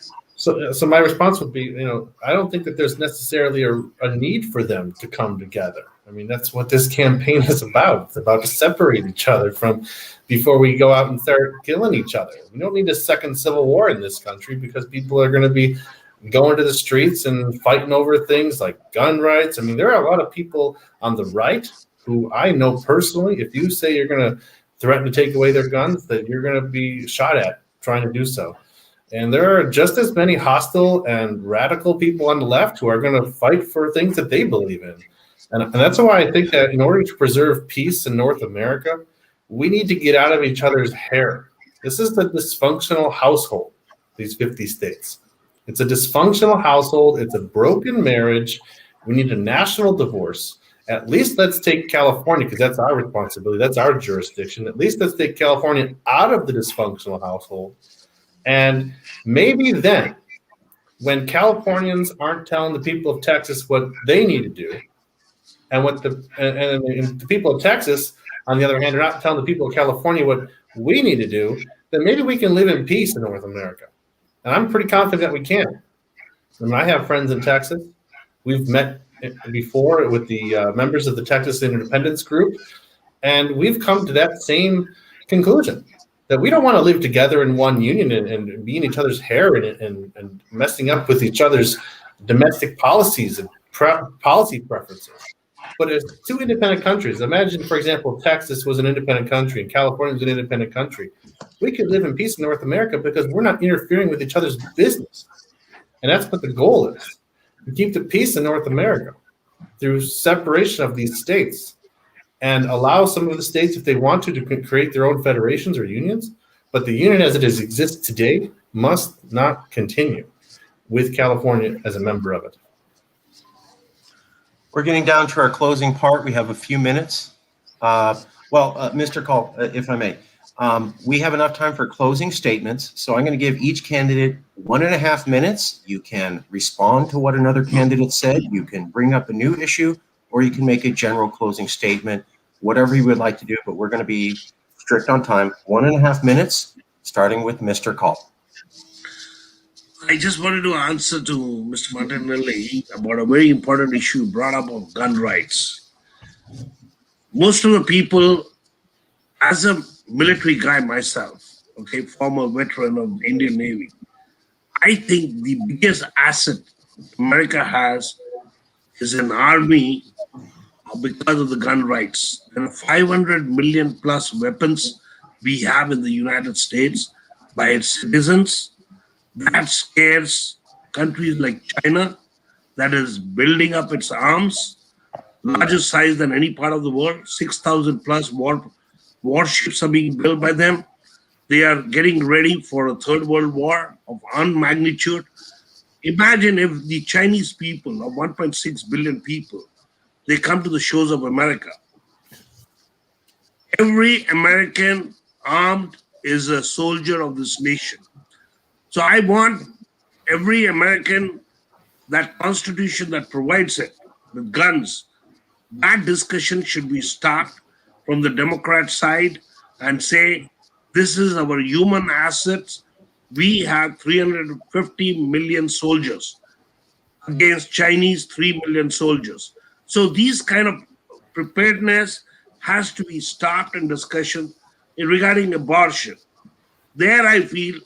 So my response would be, I don't think that there's necessarily a need for them to come together. I mean, that's what this campaign is about. It's about to separate each other from before we go out and start killing each other. We don't need a second civil war in this country because people are going to be going to the streets and fighting over things like gun rights. I mean, there are a lot of people on the right who I know personally. If you say you're going to threaten to take away their guns, that you're going to be shot at trying to do so. And there are just as many hostile and radical people on the left who are going to fight for things that they believe in. And that's why I think that in order to preserve peace in North America, we need to get out of each other's hair. This is the dysfunctional household, these 50 states. It's a dysfunctional household. It's a broken marriage. We need a national divorce. At least let's take California, because that's our responsibility. That's our jurisdiction. At least let's take California out of the dysfunctional household. And maybe then, when Californians aren't telling the people of Texas what they need to do, and the people of Texas, on the other hand, are not telling the people of California what we need to do, then maybe we can live in peace in North America. And I'm pretty confident that we can. I mean, I have friends in Texas. We've met before with the members of the Texas Independence Group, and we've come to that same conclusion, that we don't want to live together in one union and be in each other's hair and messing up with each other's domestic policies and policy preferences. But as two independent countries, imagine, for example, Texas was an independent country and California was an independent country. We could live in peace in North America because we're not interfering with each other's business. And that's what the goal is, to keep the peace in North America through separation of these states and allow some of the states, if they want to create their own federations or unions. But the union as it exists today must not continue with California as a member of it. We're getting down to our closing part. We have a few minutes. Mr. Call, if I may, we have enough time for closing statements. So I'm going to give each candidate 1.5 minutes. You can respond to what another candidate said. You can bring up a new issue, or you can make a general closing statement, whatever you would like to do. But we're going to be strict on time. 1.5 minutes, starting with Mr. Call. I just wanted to answer to Mr. Marinelli about a very important issue brought up of gun rights. Most of the people, as a military guy myself, okay, former veteran of Indian Navy, I think the biggest asset America has is an army because of the gun rights. And 500 million plus weapons we have in the United States by its citizens. That scares countries like China, that is building up its arms, larger size than any part of the world. 6,000 plus warships are being built by them. They are getting ready for a third world war of unmagnitude. Imagine if the Chinese people of 1.6 billion people, they come to the shores of America. Every American armed is a soldier of this nation. So I want every American, that constitution that provides it with guns, that discussion should be stopped from the Democrat side and say, this is our human assets. We have 350 million soldiers against Chinese 3 million soldiers. So these kind of preparedness has to be stopped in discussion regarding abortion. There I feel.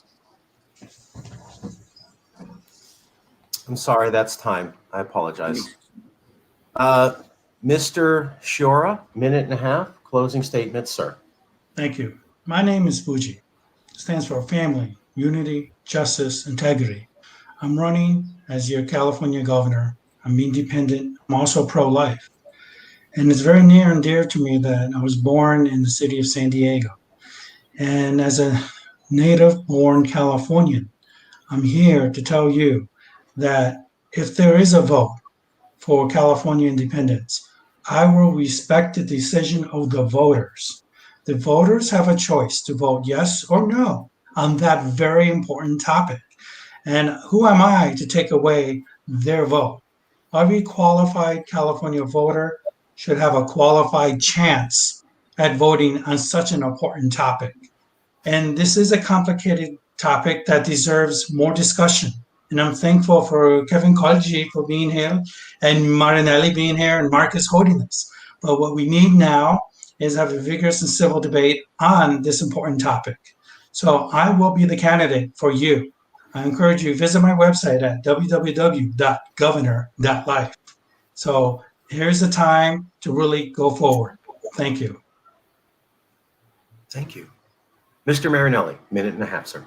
I'm sorry, that's time. I apologize. Mr. Shioura, 1.5 minutes, closing statement, sir. Thank you. My name is Fuji. It stands for Family, Unity, Justice, Integrity. I'm running as your California governor. I'm independent. I'm also pro-life. And it's very near and dear to me that I was born in the city of San Diego. And as a native-born Californian, I'm here to tell you that if there is a vote for California independence, I will respect the decision of the voters. The voters have a choice to vote yes or no on that very important topic. And who am I to take away their vote? Every qualified California voter should have a qualified chance at voting on such an important topic. And this is a complicated topic that deserves more discussion. And I'm thankful for Kevin Kolji for being here and Marinelli being here and Marcus holding this. But what we need now is have a vigorous and civil debate on this important topic. So I will be the candidate for you. I encourage you to visit my website at www.governor.life. So here's the time to really go forward. Thank you. Thank you. Mr. Marinelli, minute and a half, sir.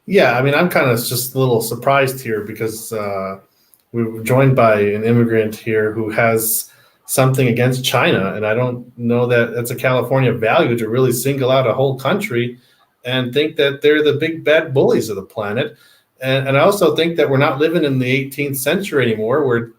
Yeah, I mean, I'm kind of just a little surprised here because we were joined by an immigrant here who has something against China, and I don't know that that's a California value to really single out a whole country and think that they're the big bad bullies of the planet. And I also think that we're not living in the 18th century anymore, where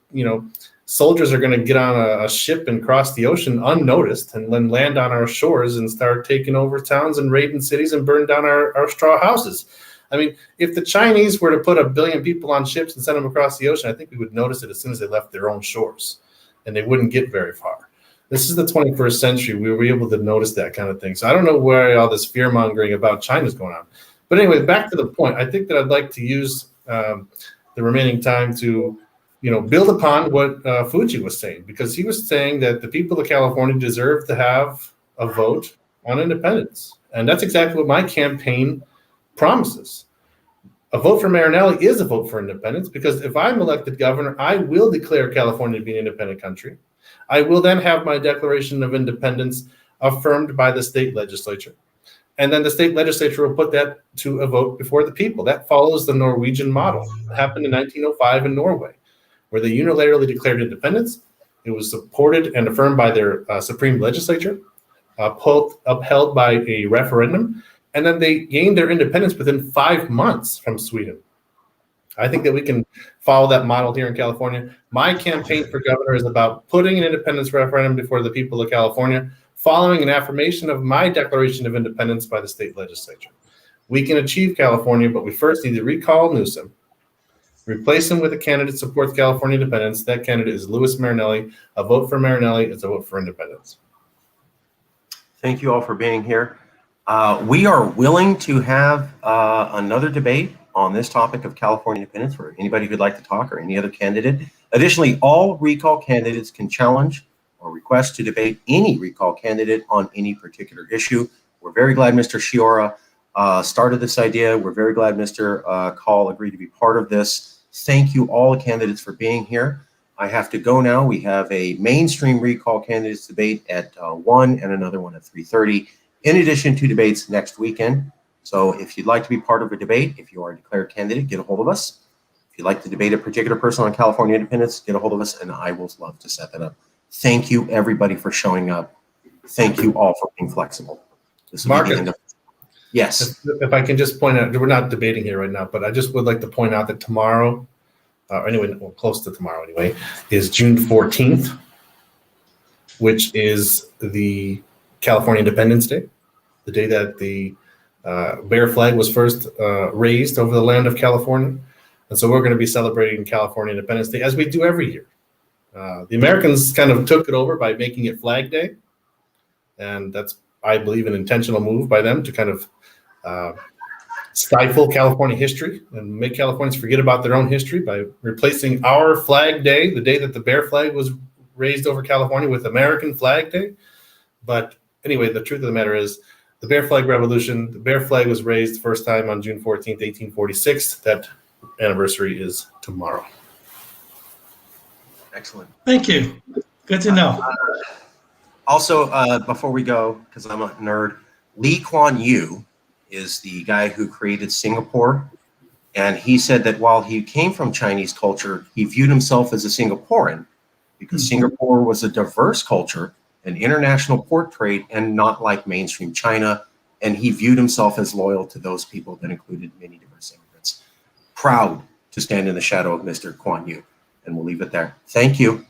soldiers are going to get on a ship and cross the ocean unnoticed and then land on our shores and start taking over towns and raiding cities and burn down our straw houses. I mean, if the Chinese were to put 1 billion people on ships and send them across the ocean, I think we would notice it as soon as they left their own shores, and they wouldn't get very far. This is the 21st century. We were able to notice that kind of thing. So I don't know where all this fear mongering about China is going on. But anyway, back to the point. I think that I'd like to use the remaining time to build upon what Fuji was saying, because he was saying that the people of California deserve to have a vote on independence. And that's exactly what my campaign promises. A vote for Marinelli is a vote for independence, because if I'm elected governor, I will declare California to be an independent country. I will then have my Declaration of Independence affirmed by the state legislature. And then the state legislature will put that to a vote before the people. That follows the Norwegian model. It happened in 1905 in Norway, where they unilaterally declared independence. It was supported and affirmed by their supreme legislature, upheld by a referendum, and then they gained their independence within 5 months from Sweden. I think that we can follow that model here in California. My campaign for governor is about putting an independence referendum before the people of California, following an affirmation of my Declaration of Independence by the state legislature. We can achieve California, but we first need to recall Newsom, replace him with a candidate that supports California independence. That candidate is Louis Marinelli. A vote for Marinelli is a vote for independence. Thank you all for being here. We are willing to have another debate on this topic of California independence for anybody who'd like to talk, or any other candidate. Additionally, all recall candidates can challenge or request to debate any recall candidate on any particular issue. We're very glad Mr. Shioura started this idea. We're very glad Mr. Call agreed to be part of this. Thank you all candidates for being here. I have to go now. We have a mainstream recall candidates debate at 1 and another one at 3:30, in addition to debates next weekend. So if you'd like to be part of a debate, if you are a declared candidate, get a hold of us. If you'd like to debate a particular person on California independence, get a hold of us, and I will love to set that up. Thank you, everybody, for showing up. Thank you all for being flexible. This will be the end of. Yes. If I can just point out, we're not debating here right now, but I just would like to point out that tomorrow, close to tomorrow anyway, is June 14th, which is the California Independence Day, the day that the bear flag was first raised over the land of California. And so we're going to be celebrating California Independence Day, as we do every year. The Americans kind of took it over by making it Flag Day. And that's, I believe, an intentional move by them to kind of stifle California history and make Californians forget about their own history by replacing our Flag Day, the day that the bear flag was raised over California, with American Flag Day. But anyway, the truth of the matter is, the bear flag revolution, the bear flag was raised the first time on June 14th, 1846. That anniversary is tomorrow. Excellent. Thank you. Good to know. Also, before we go, because I'm a nerd, Lee Kuan Yew is the guy who created Singapore. And he said that while he came from Chinese culture, he viewed himself as a Singaporean, because Singapore was a diverse culture, an international port trade, and not like mainstream China. And he viewed himself as loyal to those people that included many diverse immigrants. Proud to stand in the shadow of Mr. Kuan Yew. And we'll leave it there. Thank you.